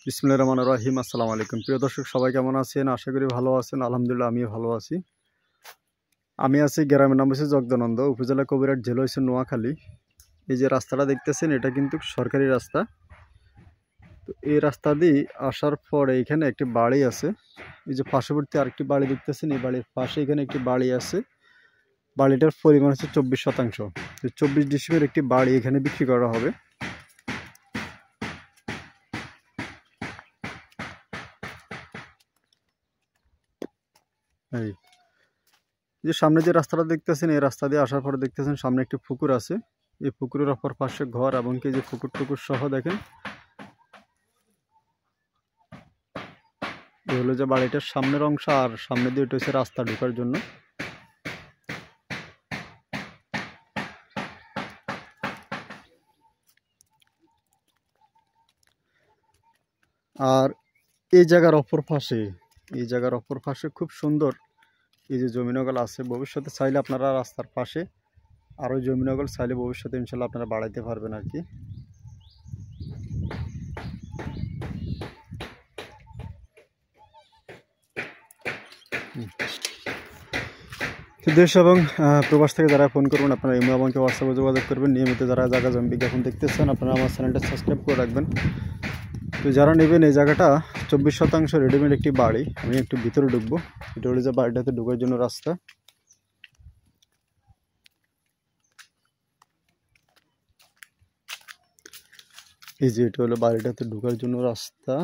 বিসমিল্লাহির রহমানির রহিম। আসসালামু আলাইকুম প্রিয় দর্শক, সবাই কেমন আছেন? আশা করি ভালো আছেন। আলহামদুলিল্লাহ আমিও ভালো আছি। আমি আছি গ্রামের নাম হচ্ছে জগদানন্দ, উপজেলা কবিরহাট, জেলা হচ্ছে নোয়াখালী। এই যে রাস্তাটা দেখতেছেন এটা কিন্তু সরকারি রাস্তা। তো এই রাস্তা দিয়ে আসার পরে এখানে একটি বাড়ি আছে। এই যে পার্শ্ববর্তী আরেকটি বাড়ি দেখতেছেন, এই বাড়ির পাশে এখানে একটি বাড়ি আছে। বাড়িটার পরিমাণ হচ্ছে 24%। 24 ডিসিমের একটি বাড়ি এখানে বিক্রি করা হবে। এই যে সামনে যে রাস্তাটা দেখতেছেন, এই রাস্তা দিয়ে আসার পরে দেখতেছেন সামনে একটি পুকুর আছে। এই পুকুরের অপর পাশে ঘর, এবং কি যে পুকুর টুকুর সহ দেখেন। এই হলো যে বাড়িটার সামনের অংশ, আর সামনে দিয়ে এটা হচ্ছে রাস্তা ঢোকার জন্য। আর এই জায়গার অপর পাশে খুব সুন্দর এই যে জমিনগল আছে। ভবিষ্যতে চাইলে আপনারা রাস্তার পাশে আরও জমিনগল চাইলে ভবিষ্যতে ইনশাল্লাহ আপনারা বাড়াইতে পারবেন আর কি। দেশ এবং প্রবাস থেকে যারা ফোন করবেন, আপনারা ইমো এবং হোয়াটসঅ্যাপে যোগাযোগ করবেন। নিয়মিত যারা জায়গা জমি বিজ্ঞাপন দেখতেছেন, আপনারা আমার চ্যানেলটা সাবস্ক্রাইব করে রাখবেন। তো যারা নেবেন, এই জায়গাটা 24% রেডিমেড একটি বাড়ি। আমি একটু ভিতরে ঢুকবো। এটা হলো যে বাড়িটাতে ঢোকার জন্য রাস্তা। এই যে এটা হলো বাড়িটাতে ঢোকার জন্য রাস্তা।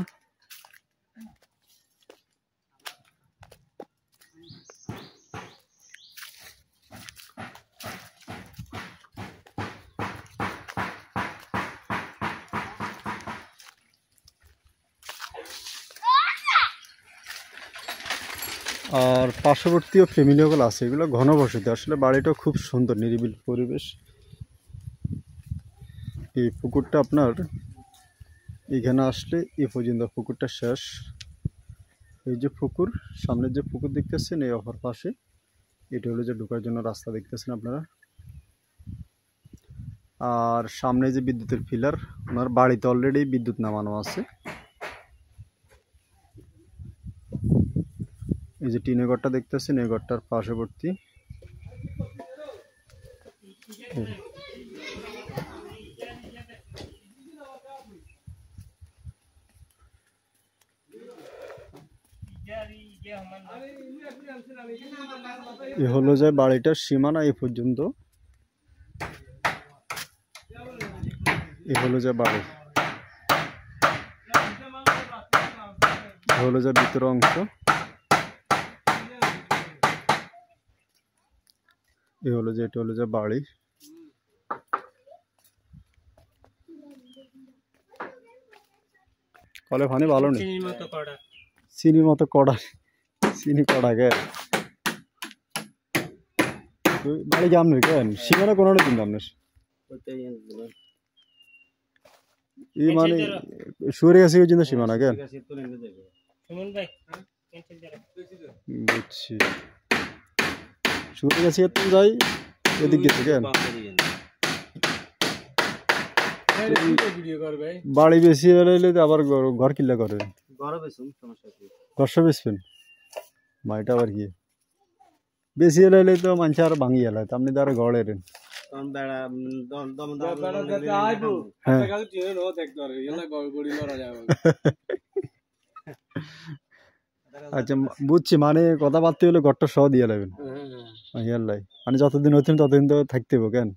আর পার্শ্ববর্তীও ফ্যামিলিগুলো আছে, এগুলো ঘনবসতি। আসলে বাড়িটা খুব সুন্দর, নিরিবিলি পরিবেশ। এই পুকুরটা আপনার এখানে আসলে এই পর্যন্ত পুকুরটা শেষ। এই যে পুকুর, সামনের যে পুকুর দেখতেছেন, এই অপর পাশে এটা হলো যে ঢোকার জন্য রাস্তা দেখতেছেন আপনারা। আর সামনে যে বিদ্যুতের পিলার, ওনার বাড়িতে অলরেডি বিদ্যুৎ নামানো আছে। এই যে টিনের ঘরটা দেখতেছেন, এই ঘরটার পার্শ্ববর্তী। এ হলো যে বাড়িটার সীমানা এই পর্যন্ত। এ হলো যে বাড়ি, হলো যে ভিতর অংশ। এ হলো যে এটা হলো যে বাড়ি। কলে পানি ভালো নেই, চিনির মতো কড়া, চিনি কড়া গে বাড়ি কেমন কেন সীমানা কোনো কিন্তু আপনার এই মানে সরে গেছে ওই জন্য সীমানা কেন বুঝছি। সরে গেছে এত যাই এদিক গেছে কেন বাড়ি বেশি হলে আবার ঘর কিল্লা করে ঘর সব বেচবেন মাইটা আবার কি বেশি হলে তো মানুষ আর ভাঙি এলাই আপনি তো আর ঘর এলেন। আচ্ছা বুঝছি, মানে কথা বার্তা হলে ঘরটা সহ দিয়ে লাগবেন ইয়াল্লাই, মানে যতদিন হচ্ছেন ততদিন তো থাকতে হবে কেন।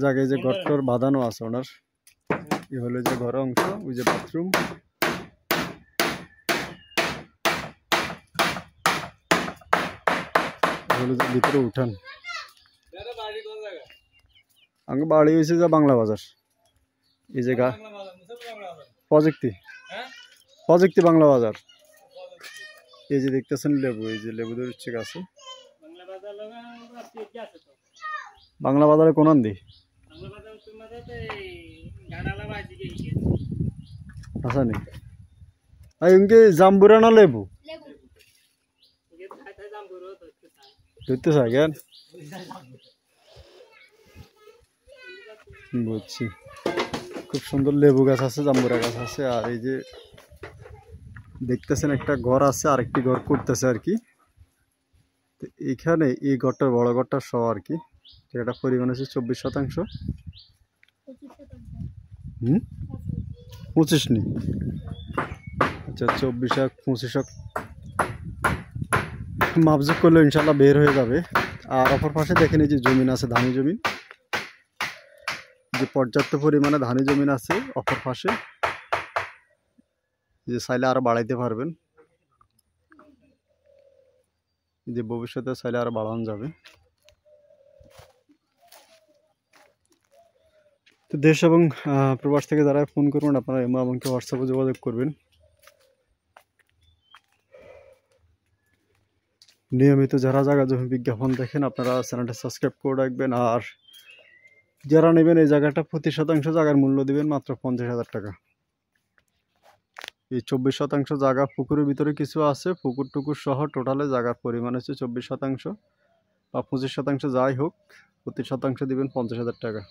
জায়গায় যে ঘরটার বাঁধানো আছে ওনার। এ হলো যে ঘর অংশ, ওই যে বাথরুম। হলো যে ভিতরে উঠান। আমার বাড়ি হয়েছে যে বাংলা বাজার। এই জায়গা প্রযুক্তি বাংলা বাজার। এই যে দেখতেছেন লেবু, এই যে লেবু ধরছে গাছে। বাংলা বাজারে কোন দি আসা নেই এমকে জাম্বুরা না লেবু ধরতে চাই কেন বুঝছি। খুব সুন্দর লেবু গাছ আছে, জাম্বুরা গাছ আছে। আর এই যে দেখতেছেন একটা ঘর আছে, আরেকটি ঘর করতেছে আর কি। তো এখানে এই ঘরটার বড় ঘরটা সহ আর কি, এটা পরিমাণ হচ্ছে 24%। 25 নি, আচ্ছা 24-25 মাপজুক করলে ইনশাল্লাহ বের হয়ে যাবে। আর অপর পাশে দেখেন এই যে জমিন আছে, ধানি জমিন, যে পর্যাপ্ত পরিমাণে ধানি জমিন আছে অপর পাশে, যে চাইলে আরো বাড়াইতে পারবেন, যে ভবিষ্যতে চাইলে আরো বাড়ানো যাবে। তো দেশ এবং প্রবাস থেকে যারা ফোন করবেন আপনারা ইমো এবং হোয়াটসঅ্যাপে যোগাযোগ করবেন। নিয়মিত যারা জায়গা জমি বিজ্ঞাপন দেখেন আপনারা চ্যানেলটা সাবস্ক্রাইব করে রাখবেন। আর যারা নেবেন এই জায়গাটা প্রতি শতাংশ জায়গার মূল্য দিবেন মাত্র 50,000 টাকা। এই 24% জায়গা পুকুরের ভিতরে কিছু আছে, পুকুর টুকুর সহ টোটালে জায়গার পরিমাণ হচ্ছে 24% বা 25% যাই হোক, প্রতি শতাংশ দিবেন 50,000 টাকা।